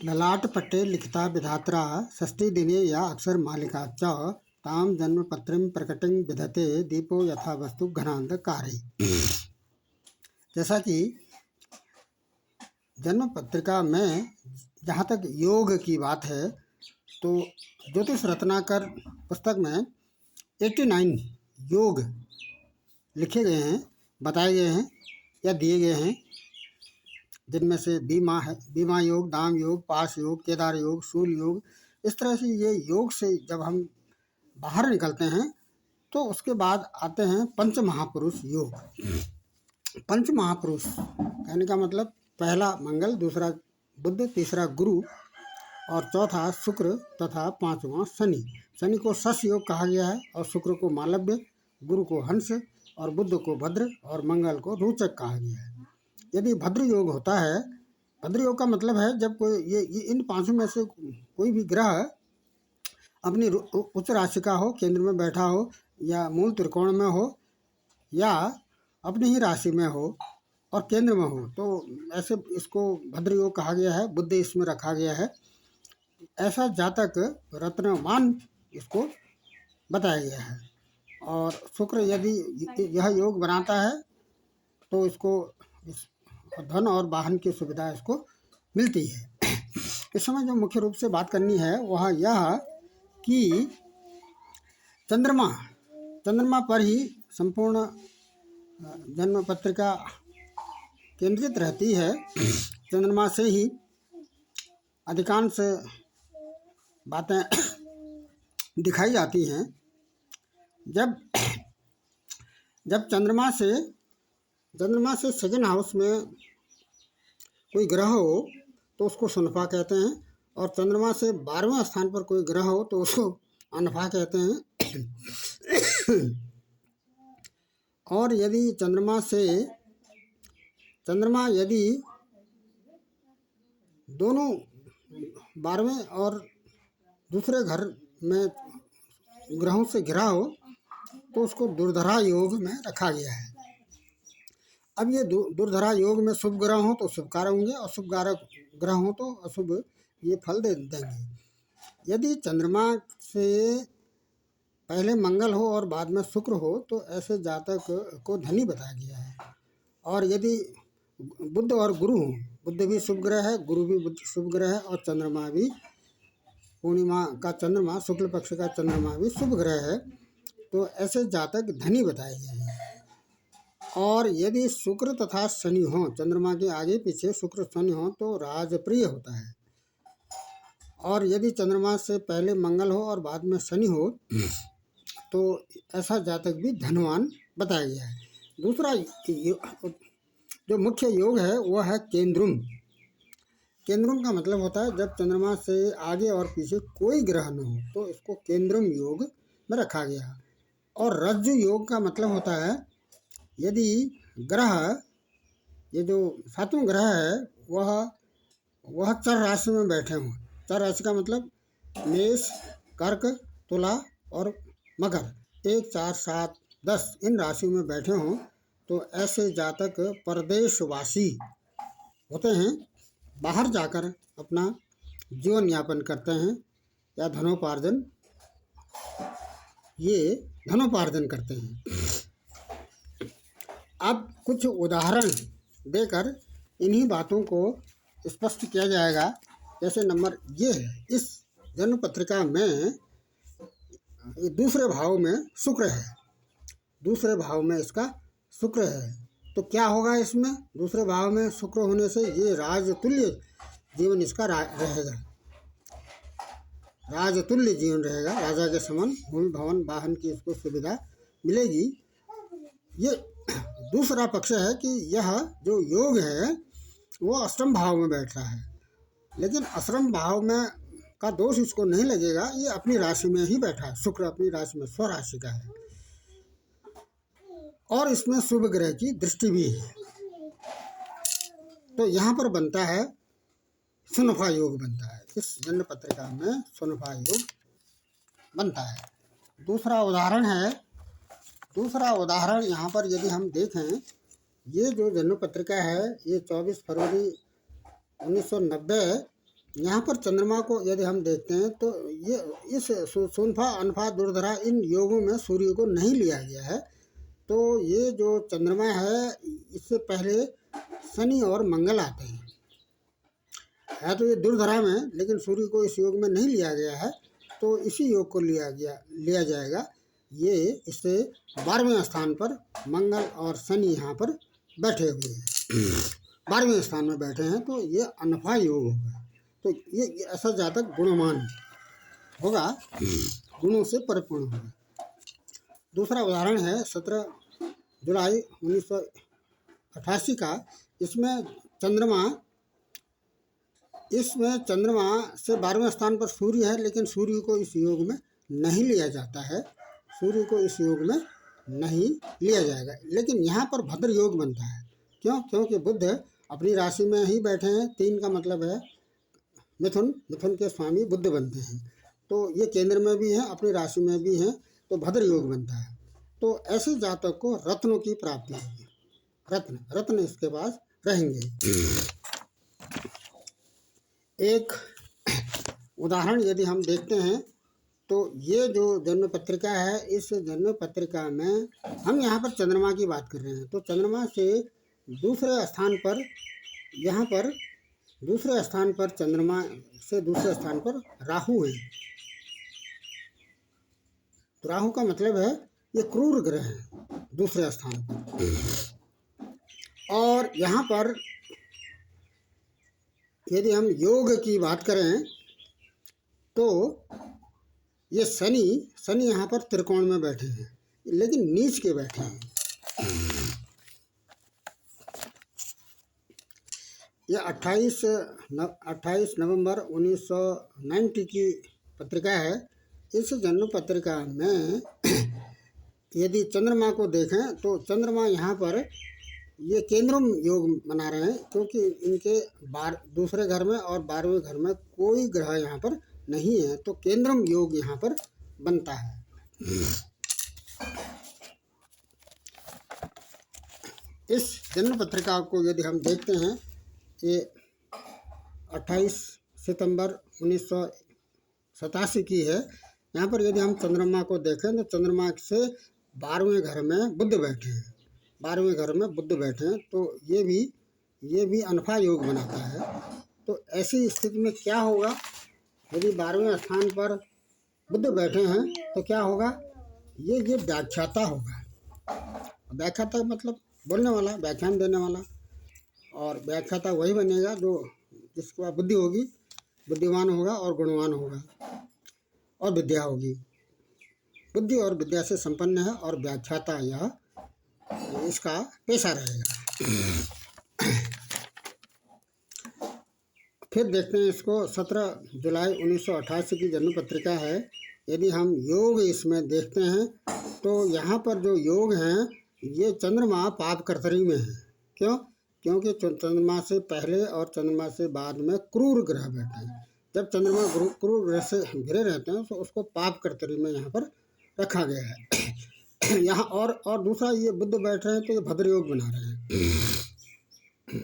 ललाटपट्टे लिखिता विधात्रा षष्ठीदिने या अक्षर मालिका च तां जन्मपत्रिं प्रकटिं विधते दीपो यथा वस्तु घनांधकारे। जैसा कि जन्म पत्रिका में जहाँ तक योग की बात है तो ज्योतिष रत्नाकर पुस्तक में 89 योग लिखे गए हैं, बताए गए हैं या दिए गए हैं, जिनमें से बीमा योग, दाम योग, पाश योग, केदार योग, शूल योग। इस तरह से ये योग से जब हम बाहर निकलते हैं तो उसके बाद आते हैं पंच महापुरुष योग। पंच महापुरुष कहने का मतलब पहला मंगल, दूसरा बुध, तीसरा गुरु और चौथा शुक्र तथा पांचवा शनि। शनि को शश योग कहा गया है और शुक्र को मालव्य, गुरु को हंस और बुध को भद्र और मंगल को रोचक कहा गया है। यदि भद्र योग होता है, भद्र योग का मतलब है जब कोई ये इन पांचों में से कोई भी ग्रह अपनी उच्च राशि का हो, केंद्र में बैठा हो या मूल त्रिकोण में हो या अपनी ही राशि में हो और केंद्र में हो, तो ऐसे इसको भद्र योग कहा गया है। बुध इसमें रखा गया है। ऐसा जातक रत्नवान इसको बताया गया है। और शुक्र यदि यह योग बनाता है तो इसको धन और वाहन की सुविधा इसको मिलती है। इस समय जो मुख्य रूप से बात करनी है वह यह कि चंद्रमा पर ही संपूर्ण जन्म पत्रिका केंद्रित रहती है। चंद्रमा से ही अधिकांश बातें दिखाई जाती हैं। जब चंद्रमा से सेकंड हाउस में कोई ग्रह हो तो उसको सुनफा कहते हैं, और चंद्रमा से 12वें स्थान पर कोई ग्रह हो तो उसको अनफा कहते हैं। और यदि चंद्रमा यदि दोनों 12वें और दूसरे घर में ग्रहों से घिरा हो तो उसको दुर्धरा योग में रखा गया है। अब ये दुर्धरा योग में शुभ ग्रह हो तो शुभकारक होंगे और शुभ ग्रह हो तो अशुभ ये फल देंगे। यदि चंद्रमा से पहले मंगल हो और बाद में शुक्र हो तो ऐसे जातक को धनी बताया गया है। और यदि बुध और गुरु हो, बुध भी शुभ ग्रह है, गुरु भी शुभ ग्रह है और चंद्रमा भी पूर्णिमा का चंद्रमा, शुक्ल पक्ष का चंद्रमा भी शुभ ग्रह है, तो ऐसे जातक धनी बताए गए हैं। और यदि शुक्र तथा शनि हो, चंद्रमा के आगे पीछे शुक्र शनि हो तो राजप्रिय होता है। और यदि चंद्रमा से पहले मंगल हो और बाद में शनि हो तो ऐसा जातक भी धनवान बताया गया है। दूसरा जो मुख्य योग है वह है केंद्रुम। केंद्रुम का मतलब होता है जब चंद्रमा से आगे और पीछे कोई ग्रह न हो तो इसको केंद्रुम योग में रखा गया। और रज्जु योग का मतलब होता है यदि ग्रह, ये जो 7वां ग्रह है वह चर राशि में बैठे हों। चर राशि का मतलब मेष, कर्क, तुला और मकर, 1, 4, 7, 10 इन राशियों में बैठे हों तो ऐसे जातक परदेशवासी होते हैं, बाहर जाकर अपना जीवन यापन करते हैं या धनोपार्जन करते हैं। अब कुछ उदाहरण देकर इन्हीं बातों को स्पष्ट किया जाएगा। जैसे नंबर ये है, इस जन्म पत्रिका में दूसरे भाव में शुक्र है, दूसरे भाव में इसका शुक्र है, तो क्या होगा इसमें? दूसरे भाव में शुक्र होने से ये राजतुल्य जीवन इसका रहेगा, राजतुल्य जीवन रहेगा, राजा के समान भूमि भवन वाहन की इसको सुविधा मिलेगी। ये दूसरा पक्ष है कि यह जो योग है वो अष्टम भाव में बैठ रहा है, लेकिन अष्टम भाव में का दोष इसको नहीं लगेगा, ये अपनी राशि में ही बैठा है। शुक्र अपनी राशि में स्वराशि का है और इसमें शुभ ग्रह की दृष्टि भी है, तो यहाँ पर बनता है सुनफा योग बनता है। इस जन्म पत्रिका में सुनफा योग बनता है। दूसरा उदाहरण यहाँ पर यदि हम देखें, ये जो जन्म पत्रिका है ये 24 फरवरी 1990 यहाँ पर चंद्रमा को यदि हम देखते हैं तो ये इस सूनफा अनफा दुर्धरा इन योगों में सूर्य को नहीं लिया गया है। तो ये जो चंद्रमा है इससे पहले शनि और मंगल आते हैं। है तो ये दुर्धरा में, लेकिन सूर्य को इस योग में नहीं लिया गया है, तो इसी योग को लिया जाएगा। ये इससे 12वें स्थान पर मंगल और शनि यहाँ पर बैठे हुए हैं, 12वें स्थान में बैठे हैं, तो ये अनफा योग होगा। तो ये ऐसा जातक गुणवान होगा, गुणों से परिपूर्ण होगा। दूसरा उदाहरण है 17 जुलाई 1988 का। इसमें चंद्रमा से 12वें स्थान पर सूर्य है, लेकिन सूर्य को इस योग में नहीं लिया जाता है, सूर्य को इस योग में नहीं लिया जाएगा। लेकिन यहाँ पर भद्र योग बनता है। क्यों? क्योंकि बुध अपनी राशि में ही बैठे हैं। 3 का मतलब है मिथुन, मिथुन के स्वामी बुध बनते हैं, तो ये केंद्र में भी हैं, अपनी राशि में भी हैं, तो भद्र योग बनता है। तो ऐसे जातक को रत्नों की प्राप्ति होगी, रत्न इसके पास रहेंगे। एक उदाहरण यदि हम देखते हैं तो ये जो जन्म पत्रिका है, इस जन्म पत्रिका में हम यहाँ पर चंद्रमा की बात कर रहे हैं। तो चंद्रमा से दूसरे स्थान पर, यहाँ पर दूसरे स्थान पर चंद्रमा से दूसरे स्थान पर राहु है। तो राहु का मतलब है ये क्रूर ग्रह है दूसरे स्थान पर। और यहाँ पर यदि हम योग की बात करें तो ये शनि यहाँ पर त्रिकोण में बैठे हैं, लेकिन नीच के बैठे हैं। ये 28 नवंबर 1990 की पत्रिका है। इस जन्म पत्रिका में यदि चंद्रमा को देखें तो चंद्रमा यहाँ पर ये केंद्रम योग बना रहे हैं, क्योंकि इनके दूसरे घर में और 12वें घर में कोई ग्रह यहाँ पर नहीं है, तो केंद्रम योग यहाँ पर बनता है। इस जन्म पत्रिका को यदि हम देखते हैं, ये 28 सितंबर 1987 की है। यहाँ पर यदि हम चंद्रमा को देखें तो चंद्रमा से 12वें घर में बुध बैठे हैं, 12वें घर में बुध बैठे हैं, तो ये भी अनफा योग बनाता है। तो ऐसी स्थिति में क्या होगा, यदि 12वें स्थान पर बुध बैठे हैं तो क्या होगा, ये व्याख्याता होगा। व्याख्याता मतलब बोलने वाला, व्याख्यान देने वाला, और व्याख्याता वही बनेगा जो जिसके पास बुद्धि होगी, बुद्धिमान होगा और गुणवान होगा और विद्या होगी। बुद्धि और विद्या से संपन्न है और व्याख्याता यह इसका पेशा रहेगा। फिर देखते हैं इसको, 17 जुलाई 1988 की जन्म पत्रिका है। यदि हम योग इसमें देखते हैं तो यहाँ पर जो योग हैं ये चंद्रमा पाप कर्तरी में है। क्यों? क्योंकि चंद्रमा से पहले और चंद्रमा से बाद में क्रूर ग्रह बैठे हैं। जब चंद्रमा क्रूर ग्रह से घिरे रहते हैं तो उसको पाप कर्तरी में यहाँ पर रखा गया है। यहाँ और दूसरा ये बुध बैठ रहे हैं तो ये भद्र योग बना रहे हैं।